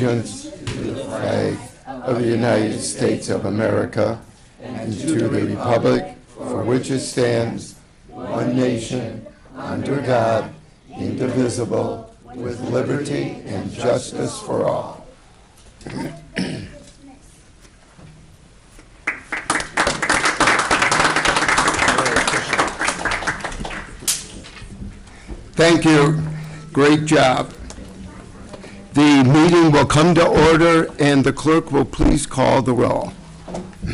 allegiance to the flag of the United States of America and to the republic for which it stands, one nation, under God, indivisible, with liberty and justice for all. Thank you. Great job. The meeting will come to order, and the clerk will please call the roll.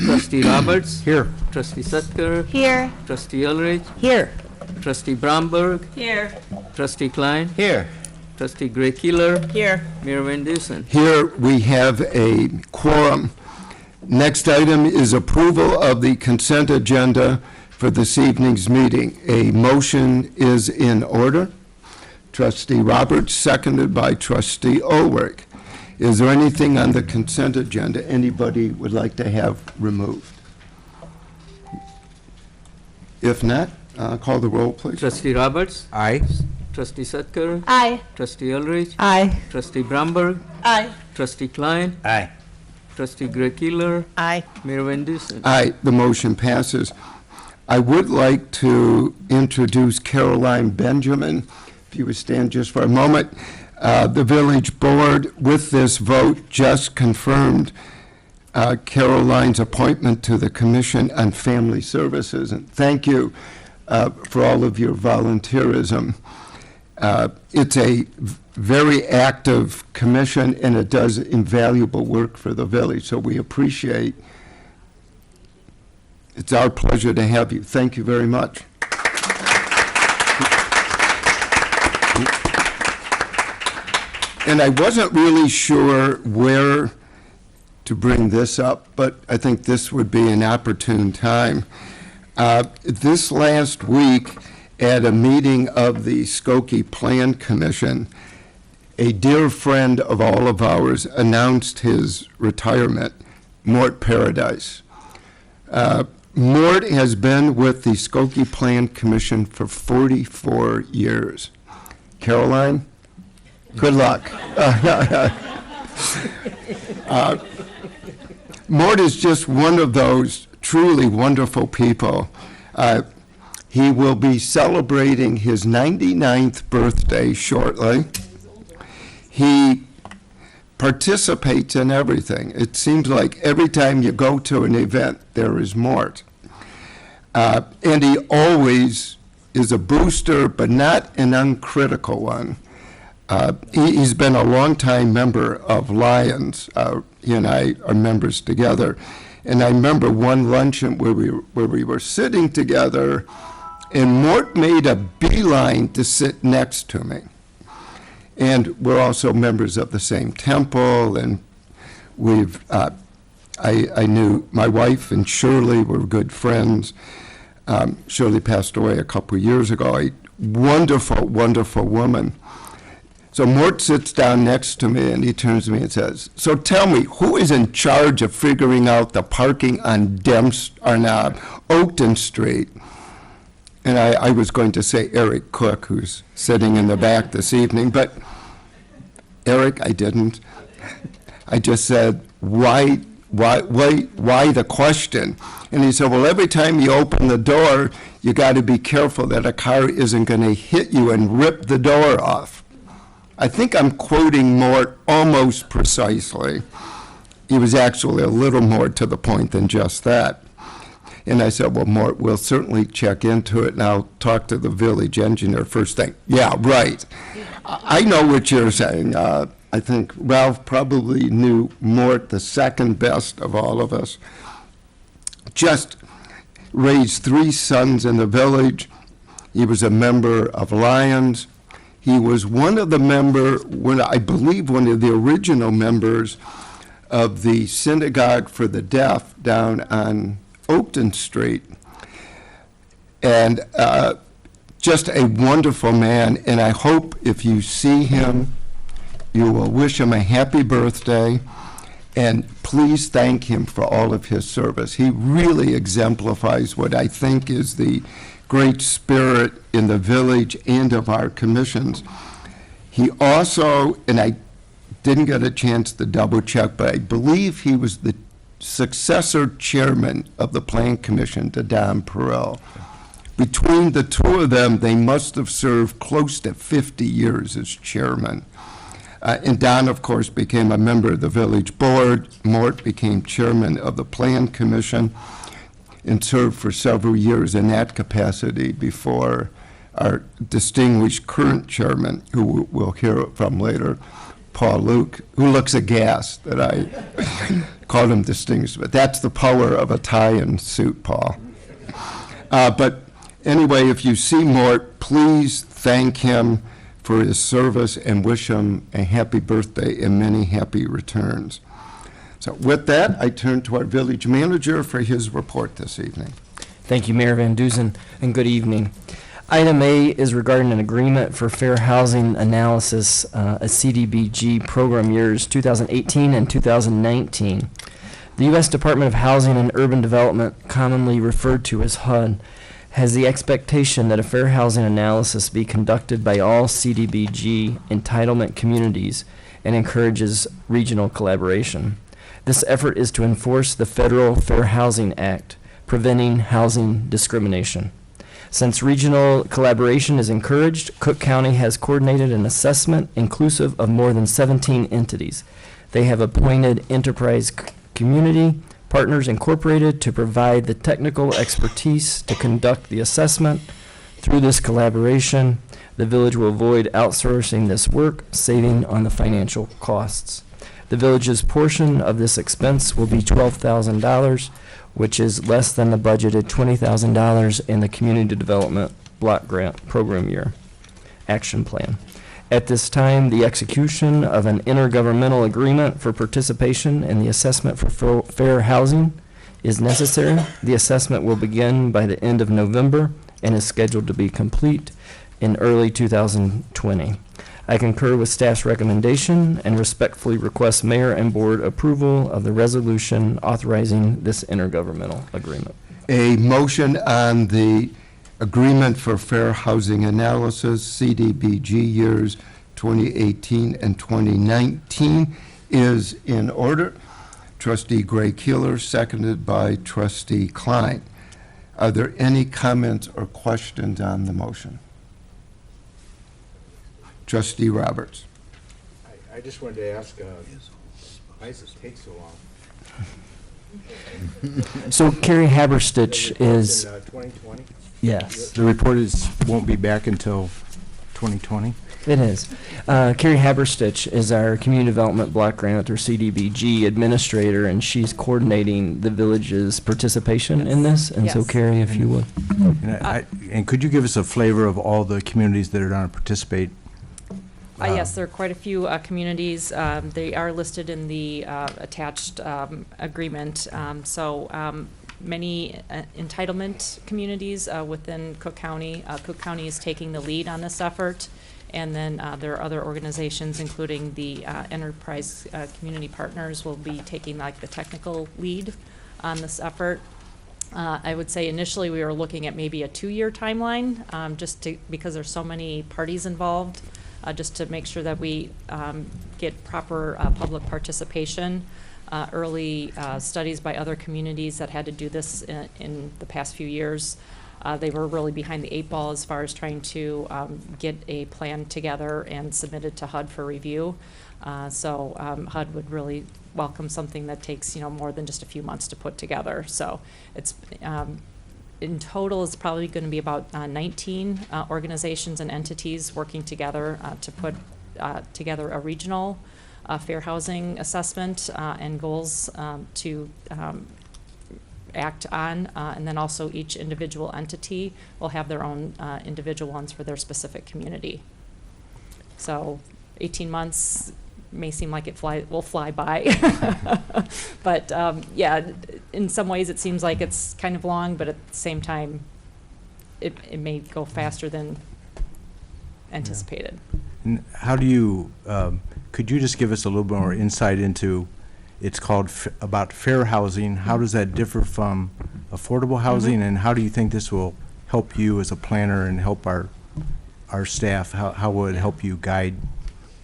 Trustee Roberts? Here. Trustee Sutker? Here. Trustee Ulrich? Here. Trustee Bromberg? Here. Trustee Klein? Here. Trustee Gray Keeler? Here. Mayor Van Dusen? Here we have a quorum. Next item is approval of the consent agenda for this evening's meeting. A motion is in order. Trustee Roberts, seconded by Trustee Ulrich. Is there anything on the consent agenda anybody would like to have removed? If not, call the roll, please. Trustee Roberts? Aye. Trustee Sutker? Aye. Trustee Ulrich? Aye. Trustee Bromberg? Aye. Trustee Klein? Aye. Trustee Gray Keeler? Aye. Mayor Van Dusen? Aye, the motion passes. I would like to introduce Caroline Benjamin. If you would stand just for a moment. The village board, with this vote, just confirmed Caroline's appointment to the Commission on Family Services. And thank you for all of your volunteerism. It's a very active commission, and it does invaluable work for the village, so we appreciate. It's our pleasure to have you. Thank you very much. And I wasn't really sure where to bring this up, but I think this would be an opportune time. This last week, at a meeting of the Skokie Plan Commission, a dear friend of all of ours announced his retirement, Mort Paradise. Mort has been with the Skokie Plan Commission for 44 years. Caroline, good luck. Mort is just one of those truly wonderful people. He will be celebrating his 99th birthday shortly. He participates in everything. It seems like every time you go to an event, there is Mort. And he always is a booster, but not an uncritical one. He's been a longtime member of Lions. He and I are members together. And I remember one luncheon where we were sitting together, and Mort made a beeline to sit next to me. And we're also members of the same temple, and I knew my wife and Shirley were good friends. Shirley passed away a couple of years ago, a wonderful, wonderful woman. So Mort sits down next to me, and he turns to me and says, "So tell me, who is in charge of figuring out the parking on Oakton Street?" And I was going to say Eric Cook, who's sitting in the back this evening, but Eric, I didn't. I just said, why the question? And he said, well, every time you open the door, you got to be careful that a car isn't going to hit you and rip the door off. I think I'm quoting Mort almost precisely. He was actually a little more to the point than just that. And I said, well, Mort, we'll certainly check into it, and I'll talk to the village engineer first thing. Yeah, right. I know what you're saying. I think Ralph probably knew Mort the second best of all of us. Just raised 3 sons in the village. He was a member of Lions. He was one of the I believe one of the original members of the Synagogue for the Deaf down on Oakton Street. And just a wonderful man, and I hope if you see him, you will wish him a happy birthday, and please thank him for all of his service. He really exemplifies what I think is the great spirit in the village and of our commissions. He also, and I didn't get a chance to double check, but I believe he was the successor chairman of the Plan Commission to Don Perrell. Between the two of them, they must have served close to 50 years as chairman. And Don, of course, became a member of the village board. Mort became chairman of the Plan Commission and served for several years in that capacity before our distinguished current chairman, who we'll hear from later, Paul Luke, who looks aghast that I called him distinguished. But that's the power of a tie and suit, Paul. But anyway, if you see Mort, please thank him for his service and wish him a happy birthday and many happy returns. So with that, I turn to our village manager for his report this evening. Thank you, Mayor Van Dusen, and good evening. Item A is regarding an agreement for fair housing analysis, a CDBG program years 2018 and 2019. The U.S. Department of Housing and Urban Development, commonly referred to as HUD, has the expectation that a fair housing analysis be conducted by all CDBG entitlement communities and encourages regional collaboration. This effort is to enforce the Federal Fair Housing Act, preventing housing discrimination. Since regional collaboration is encouraged, Cook County has coordinated an assessment inclusive of more than 17 entities. They have appointed Enterprise Community Partners Incorporated to provide the technical expertise to conduct the assessment. Through this collaboration, the village will avoid outsourcing this work, saving on the financial costs. The village's portion of this expense will be $12,000, which is less than the budgeted $20,000 in the Community Development Block Grant Program Year Action Plan. At this time, the execution of an intergovernmental agreement for participation in the assessment for fair housing is necessary. The assessment will begin by the end of November and is scheduled to be complete in early 2020. I concur with staff's recommendation and respectfully request mayor and board approval of the resolution authorizing this intergovernmental agreement. A motion on the Agreement for Fair Housing Analysis, CDBG years 2018 and 2019 is in order. Trustee Gray Keeler, seconded by Trustee Klein. Are there any comments or questions on the motion? Trustee Roberts. I just wanted to ask, why does it take so long? So Carrie Haberstich is, In 2020? yes, The report won't be back until 2020? it is. Carrie Haberstich is our Community Development Block Grant, or CDBG, administrator, and she's coordinating the village's participation in this. And so Yes. Carrie, if you would. And could you give us a flavor of all the communities that are going to participate? Yes, there are quite a few communities. They are listed in the attached agreement. Many entitlement communities within Cook County. Cook County is taking the lead on this effort. And then there are other organizations, including the Enterprise Community Partners, will be taking like the technical lead on this effort. I would say initially we were looking at maybe a 2-year timeline, because there's so many parties involved. Just to make sure that we get proper public participation. Early studies by other communities that had to do this in the past few years, they were really behind the 8 ball as far as trying to get a plan together and submit it to HUD for review. HUD would really welcome something that takes more than just a few months to put together. So it's in total, it's probably going to be about 19 organizations and entities working together to put together a regional fair housing assessment and goals to act on. And then also each individual entity will have their own individual ones for their specific community. So 18 months may seem like it will fly by. But yeah, in some ways it seems like it's kind of long, but at the same time, it may go faster than anticipated. And how do you, could you just give us a little bit more insight into, it's called about fair housing. How does that differ from affordable housing? And how do you think this will help you as a planner and help our staff? How will it help you guide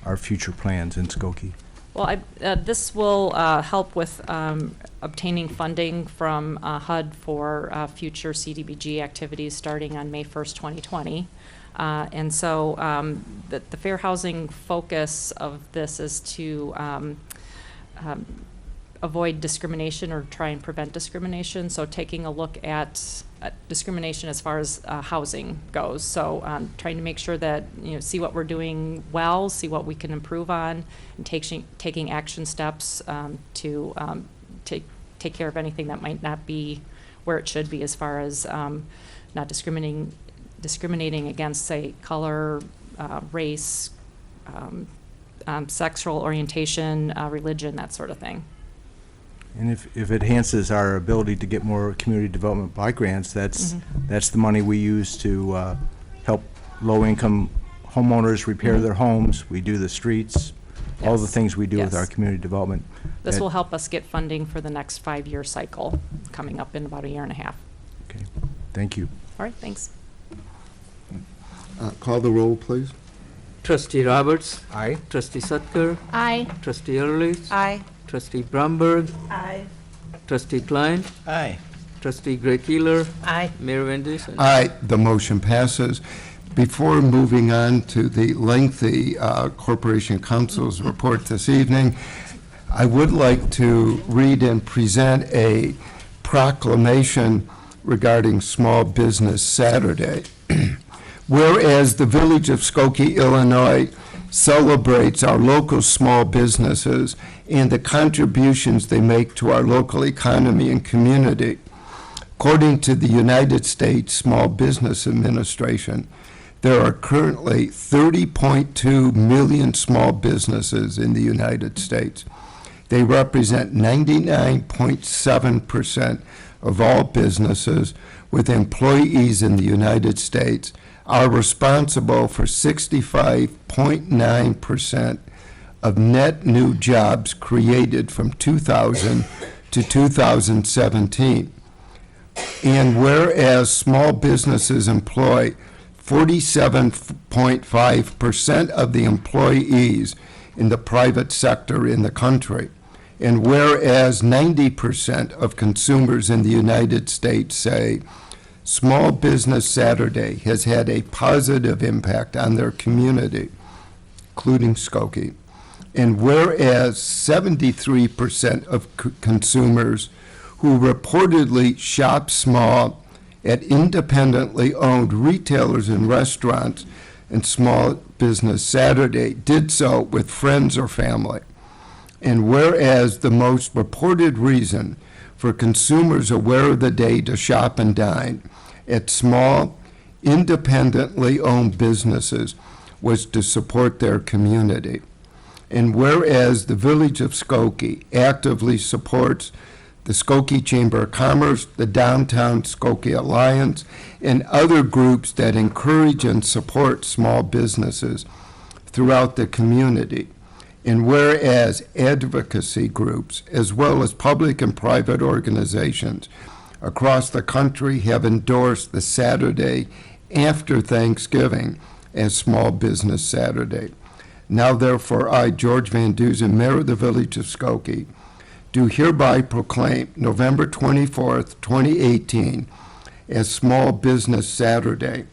our future plans in Skokie? Well, this will help with obtaining funding from HUD for future CDBG activities starting on May 1st, 2020. And so the fair housing focus of this is to avoid discrimination or try and prevent discrimination. So taking a look at discrimination as far as housing goes. So trying to make sure that, see what we're doing well, see what we can improve on, and taking action steps to take care of anything that might not be where it should be as far as not discriminating against, say, color, race, sexual orientation, religion, that sort of thing. And if it enhances our ability to get more community development block grants, that's the money we use to help low-income homeowners repair their homes. We do the streets, all the Yes. things we do with Yes. our community development. This That- will help us get funding for the next 5-year cycle coming up in about a year and a half. Okay, thank you. All right, thanks. Call the roll, please. Trustee Roberts, Aye. Trustee Sutker, Aye. Trustee Early, Aye. Trustee Bromberg, Aye. Trustee Klein, Aye. Trustee Gray Keeler, Aye. Mayor Van Dusen. Aye, the motion passes. Before moving on to the lengthy Corporation Council's report this evening, I would like to read and present a proclamation regarding Small Business Saturday. Whereas the Village of Skokie, Illinois celebrates our local small businesses and the contributions they make to our local economy and community. According to the United States Small Business Administration, there are currently 30.2 million small businesses in the United States. They represent 99.7% of all businesses with employees in the United States, are responsible for 65.9% of net new jobs created from 2000 to 2017. And whereas small businesses employ 47.5% of the employees in the private sector in the country, and whereas 90% of consumers in the United States say Small Business Saturday has had a positive impact on their community, including Skokie, and whereas 73% of consumers who reportedly shop small at independently owned retailers and restaurants and Small Business Saturday did so with friends or family. And whereas the most reported reason for consumers aware of the day to shop and dine at small, independently owned businesses was to support their community. And whereas the Village of Skokie actively supports the Skokie Chamber of Commerce, the Downtown Skokie Alliance, and other groups that encourage and support small businesses throughout the community. And whereas advocacy groups, as well as public and private organizations across the country have endorsed the Saturday after Thanksgiving as Small Business Saturday. Now therefore, I, George Van Dusen, Mayor of the Village of Skokie, do hereby proclaim November 24th, 2018 as Small Business Saturday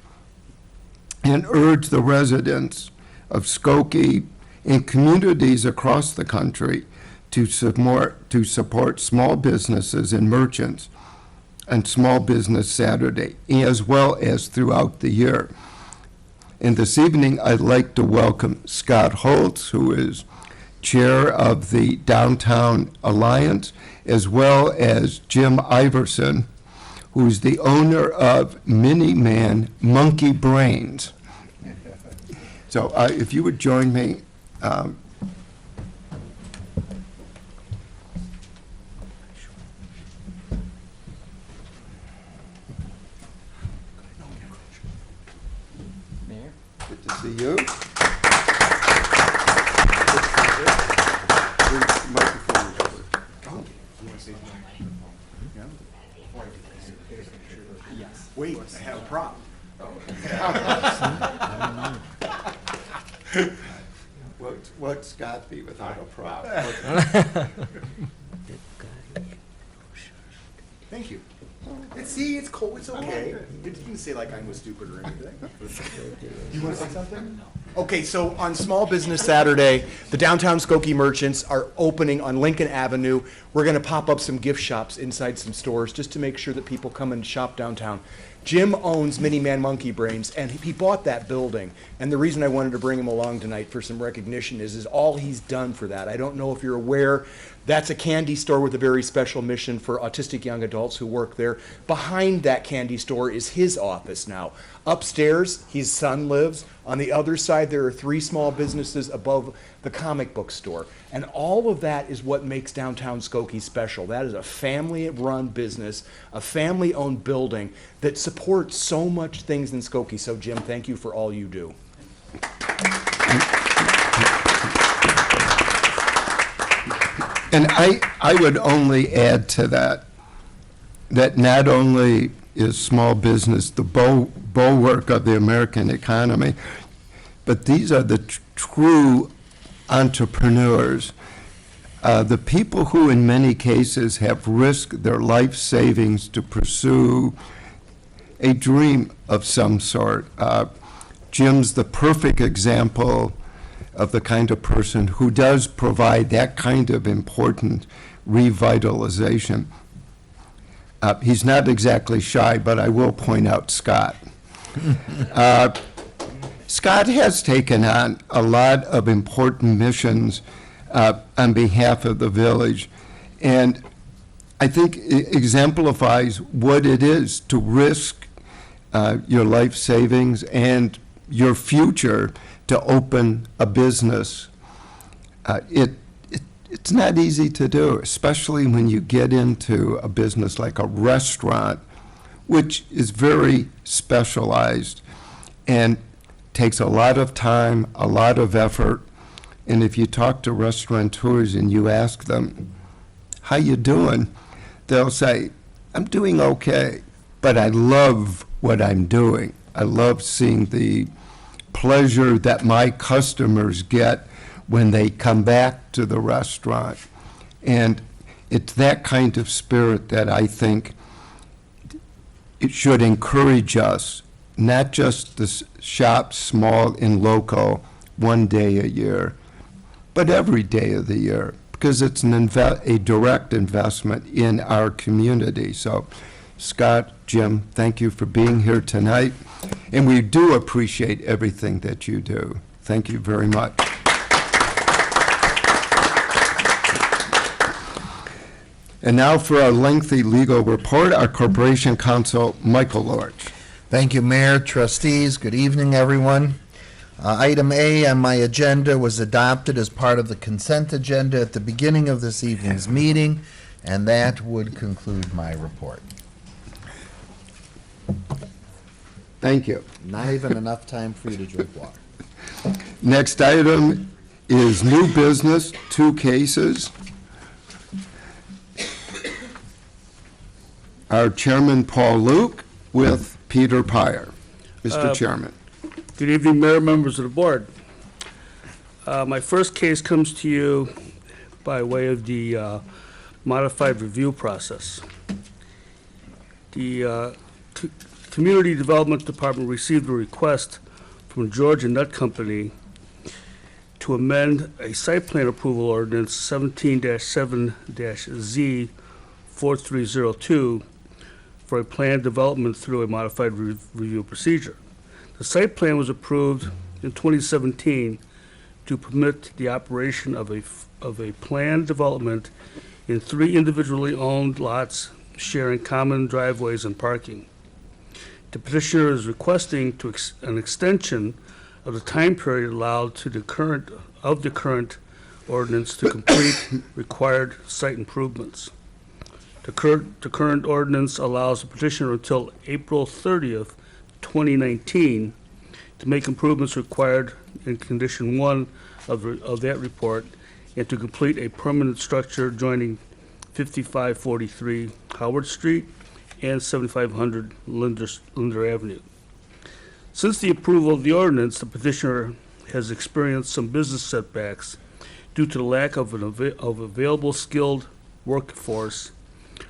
and urge the residents of Skokie and communities across the country to support small businesses and merchants on Small Business Saturday, as well as throughout the year. And this evening, I'd like to welcome Scott Holtz, who is Chair of the Downtown Alliance, as well as Jim Iverson, who is the owner of Mini-Man Monkey Brains. So if you would join me. Mayor? Good to see you. Wait, I have a prop. What'd Scott be without a prop? Thank you. And see, it's cold, it's okay. You can say like I was stupid or anything. You want to say something? Okay, so on Small Business Saturday, the downtown Skokie merchants are opening on Lincoln Avenue. We're going to pop up some gift shops inside some stores just to make sure that people come and shop downtown. Jim owns Mini Man Monkey Brains, and he bought that building. And the reason I wanted to bring him along tonight for some recognition is all he's done for that. I don't know if you're aware, that's a candy store with a very special mission for autistic young adults who work there. Behind that candy store is his office now. Upstairs, his son lives. On the other side, there are 3 small businesses above the comic book store. And all of that is what makes downtown Skokie special. That is a family-run business, a family-owned building that supports so much things in Skokie. So, Jim, thank you for all you do. And I would only add to that not only is small business the bulwark of the American economy, but these are the true entrepreneurs, the people who in many cases have risked their life savings to pursue a dream of some sort. Jim's the perfect example of the kind of person who does provide that kind of important revitalization. He's not exactly shy, but I will point out Scott. Scott has taken on a lot of important missions on behalf of the village, and I think it exemplifies what it is to risk your life savings and your future to open a business. It's not easy to do, especially when you get into a business like a restaurant, which is very specialized and takes a lot of time, a lot of effort. And if you talk to restaurateurs and you ask them, how you doing? They'll say, I'm doing okay, but I love what I'm doing. I love seeing the pleasure that my customers get when they come back to the restaurant. And it's that kind of spirit that I think it should encourage us, not just to shop small and local one day a year, but every day of the year, because it's a direct investment in our community. So, Scott, Jim, thank you for being here tonight, and we do appreciate everything that you do. Thank you very much. And now for our lengthy legal report, our Corporation Counsel, Michael Lorch. Thank you, Mayor, trustees. Good evening, everyone. Item A on my agenda was adopted as part of the consent agenda at the beginning of this evening's meeting, and that would conclude my report. Thank you. Not even enough time for you to drink water. Next item is new business, 2 cases. Our Chairman, Paul Luke, with Peter Pyer. Mr. Chairman. Good evening, Mayor, members of the board. My first case comes to you by way of the modified review process. The Community Development Department received a request from Georgia Nut Company to amend a site plan approval ordinance 17-7-Z4302 for a planned development through a modified review procedure. The site plan was approved in 2017 to permit the operation of a planned development in 3 individually owned lots sharing common driveways and parking. The petitioner is requesting an extension of the time period allowed to the current ordinance to complete required site improvements. The current ordinance allows the petitioner until April 30th, 2019 to make improvements required in condition 1 of that report and to complete a permanent structure joining 5543 Howard Street and 7500 Linder Avenue. Since the approval of the ordinance, the petitioner has experienced some business setbacks due to the lack of available skilled workforce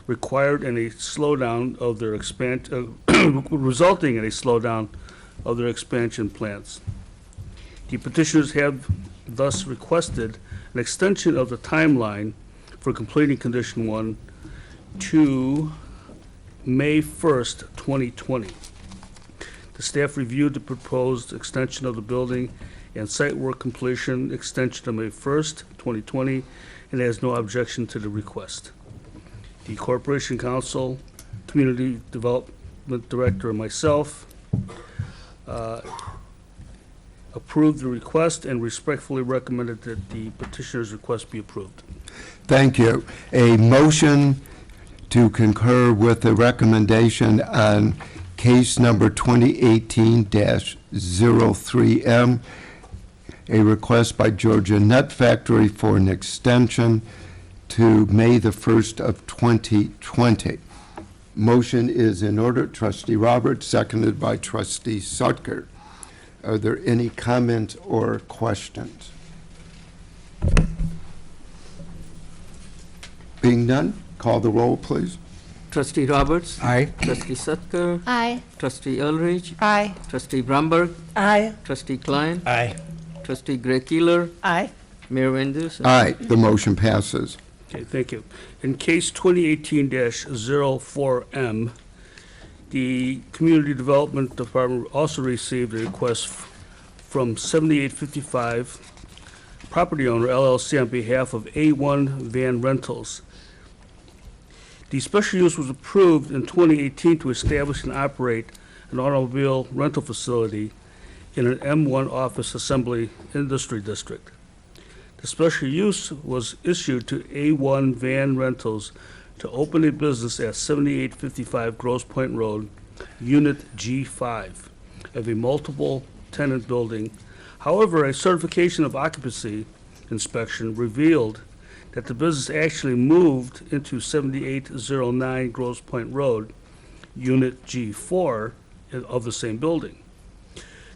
required in a slowdown of their resulting in a slowdown of their expansion plans. The petitioners have thus requested an extension of the timeline for completing Condition 1 to May 1st, 2020. The staff reviewed the proposed extension of the building and site work completion extension to May 1st, 2020, and has no objection to the request. The Corporation Council, Community Development Director, and myself approved the request and respectfully recommended that the petitioner's request be approved. Thank you. A motion to concur with the recommendation on case number 2018-03M, a request by Georgia Nut Factory for an extension to May the 1st of 2020. Motion is in order. Trustee Roberts, seconded by Trustee Sutker. Are there any comments or questions? Being none, call the roll, please. Trustee Roberts. Aye. Trustee Sutker. Aye. Trustee Ulrich. Aye. Trustee Bromberg. Aye. Trustee Klein. Aye. Trustee Gray Keeler. Aye. Mayor Van Dusen. Aye, the motion passes. Okay, thank you. In case 2018-04M, the Community Development Department also received a request from 7855 property owner LLC on behalf of A1 Van Rentals. The special use was approved in 2018 to establish and operate an automobile rental facility in an M1 office assembly industry district. The special use was issued to A1 Van Rentals to open a business at 7855 Grosse Point Road, Unit G5, of a multiple tenant building. However, a certification of occupancy inspection revealed that the business actually moved into 7809 Grosse Point Road, Unit G4 of the same building.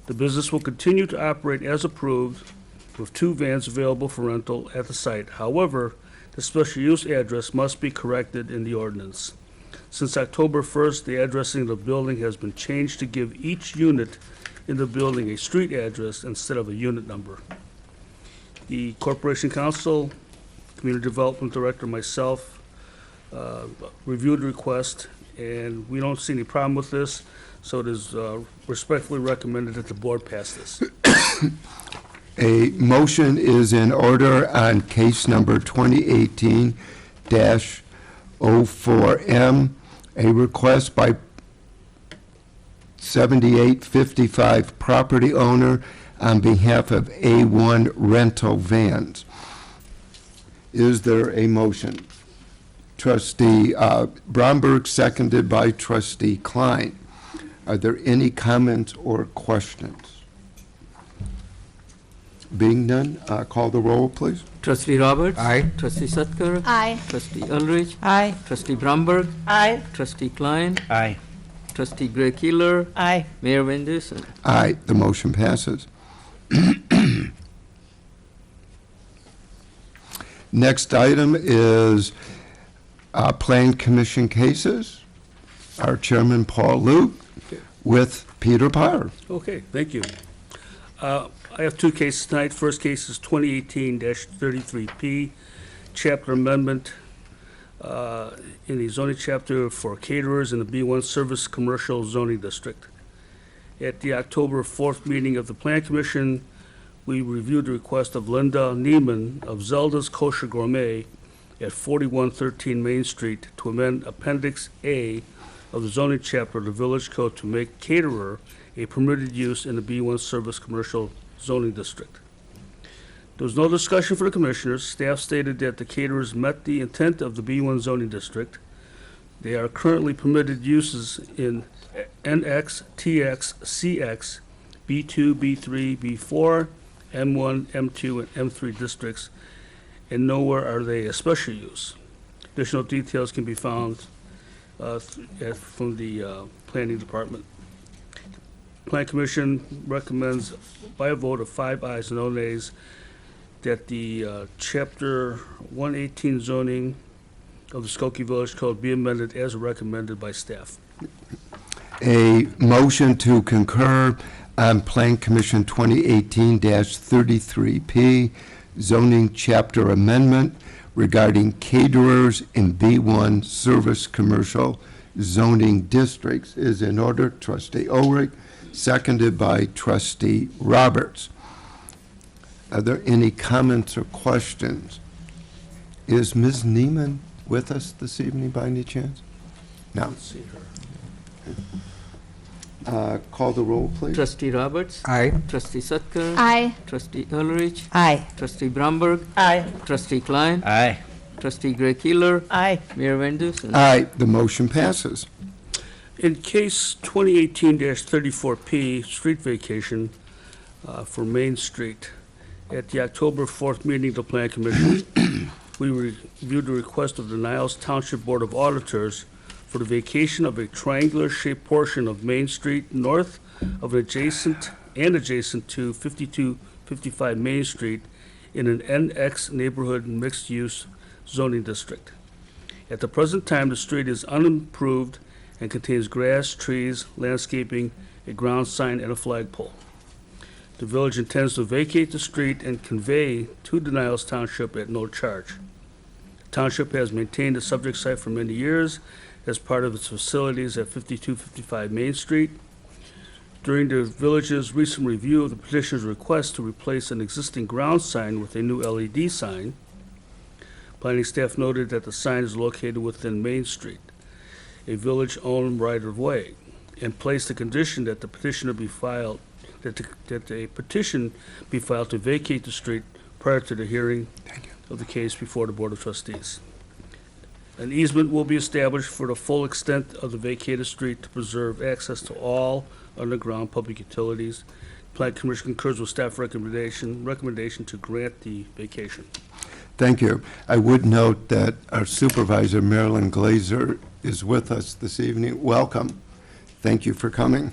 The business will continue to operate as approved with 2 vans available for rental at the site. However, the special use address must be corrected in the ordinance. Since October 1st, the addressing of the building has been changed to give each unit in the building a street address instead of a unit number. The Corporation Council, Community Development Director, myself, reviewed the request, and we don't see any problem with this, so it is respectfully recommended that the board pass this. A motion is in order on case number 2018-04M, a request by 7855 property owner on behalf of A1 Rental Vans. Is there a motion? Trustee Bromberg, seconded by Trustee Klein. Are there any comments or questions? Being none, call the roll, please. Trustee Roberts. Aye. Trustee Sutker. Aye. Trustee Ulrich. Aye. Trustee Bromberg. Aye. Trustee Klein. Aye. Trustee Gray Keeler. Aye. Mayor Van Dusen. Aye, the motion passes. Next item is Plan Commission cases. Our chairman, Paul Luke, with Peter Pyre. Okay, thank you. I have 2 cases tonight. First case is 2018-33P, chapter amendment in the zoning chapter for caterers in the B1 Service Commercial Zoning District. At the October 4th meeting of the Plan Commission, we reviewed the request of Linda Neiman of Zelda's Kosher Gourmet at 4113 Main Street to amend Appendix A of the zoning chapter of the Village Code to make caterer a permitted use in the B1 Service Commercial Zoning District. There was no discussion for the commissioners. Staff stated that the caterers met the intent of the B1 zoning district. They are currently permitted uses in NX, TX, CX, B2, B3, B4, M1, M2, and M3 districts, and nowhere are they a special use. Additional details can be found from the planning department. Plan Commission recommends by a vote of 5 ayes and no nays that the Chapter 118 zoning of the Skokie Village Code be amended as recommended by staff. A motion to concur on Plan Commission 2018-33P zoning chapter amendment regarding caterers in B1 service commercial zoning districts is in order. Trustee Ulrich, seconded by Trustee Roberts. Are there any comments or questions? Is Ms. Neiman with us this evening by any chance? No. Let's see her. Call the roll, please. Trustee Roberts. Aye. Trustee Sutker. Aye. Trustee Ulrich. Aye. Trustee Bromberg. Aye. Trustee Klein. Aye. Trustee Gray Keeler. Aye. Mayor Van Dusen. Aye, the motion passes. In case 2018-34P, street vacation for Main Street, at the October 4th meeting of the Plan Commission, we reviewed the request of the Niles Township Board of Auditors for the vacation of a triangular-shaped portion of Main Street north of adjacent to 5255 Main Street in an NX neighborhood mixed-use zoning district. At the present time, the street is unimproved and contains grass, trees, landscaping, a ground sign, and a flagpole. The village intends to vacate the street and convey to the Niles Township at no charge. The township has maintained the subject site for many years as part of its facilities at 5255 Main Street. During the village's recent review of the petitioner's request to replace an existing ground sign with a new LED sign, planning staff noted that the sign is located within Main Street, a village-owned right-of-way, and placed the condition that the petitioner be filed, that a petition be filed to vacate the street prior to the hearing of the case before the Board of Trustees. An easement will be established for the full extent of the vacated street to preserve access to all underground public utilities. Plan Commission concurs with staff recommendation to grant the vacation. Thank you. I would note that our supervisor, Marilyn Glazer, is with us this evening. Welcome. Thank you for coming.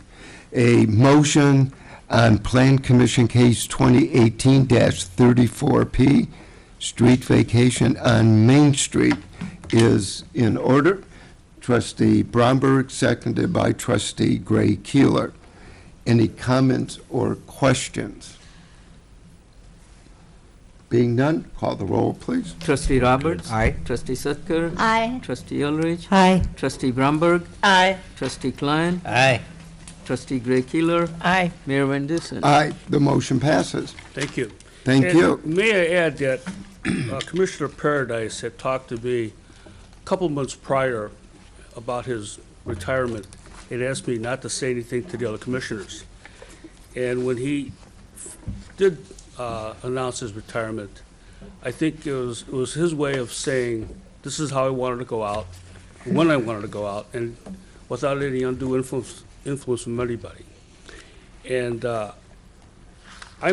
A motion on Plan Commission Case 2018-34P, street vacation on Main Street, is in order. Trustee Bromberg, seconded by Trustee Gray Keeler. Any comments or questions? Being none, call the roll, please. Trustee Roberts. Aye. Trustee Sutker. Aye. Trustee Ulrich. Aye. Trustee Bromberg. Aye. Trustee Klein. Aye. Trustee Gray Keeler. Aye. Mayor Van Dusen. Aye, the motion passes. Thank you. Thank And you. may I add that Commissioner Paradise had talked to me a couple months prior about his retirement and asked me not to say anything to the other commissioners. And when he did announce his retirement, I think it was his way of saying, this is how I wanted to go out, when I wanted to go out, and without any undue influence from anybody. And I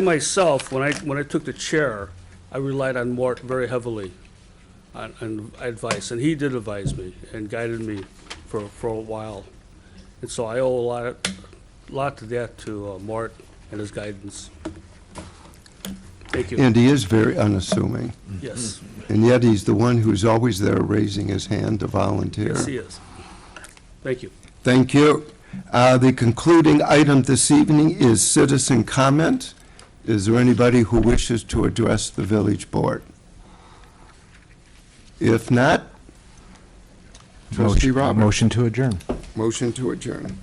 myself, when I took the chair, I relied on Mort very heavily on advice, and he did advise me and guided me for a while. And so I owe a lot to that to Mort and his guidance. Thank you. And he is very unassuming, Yes, and yet he's the one who's always there raising his hand to volunteer. yes, he is. Thank you. Thank you. The concluding item this evening is citizen comment. Is there anybody who wishes to address the village board? If not, Trustee Roberts. Motion to adjourn. Motion to adjourn.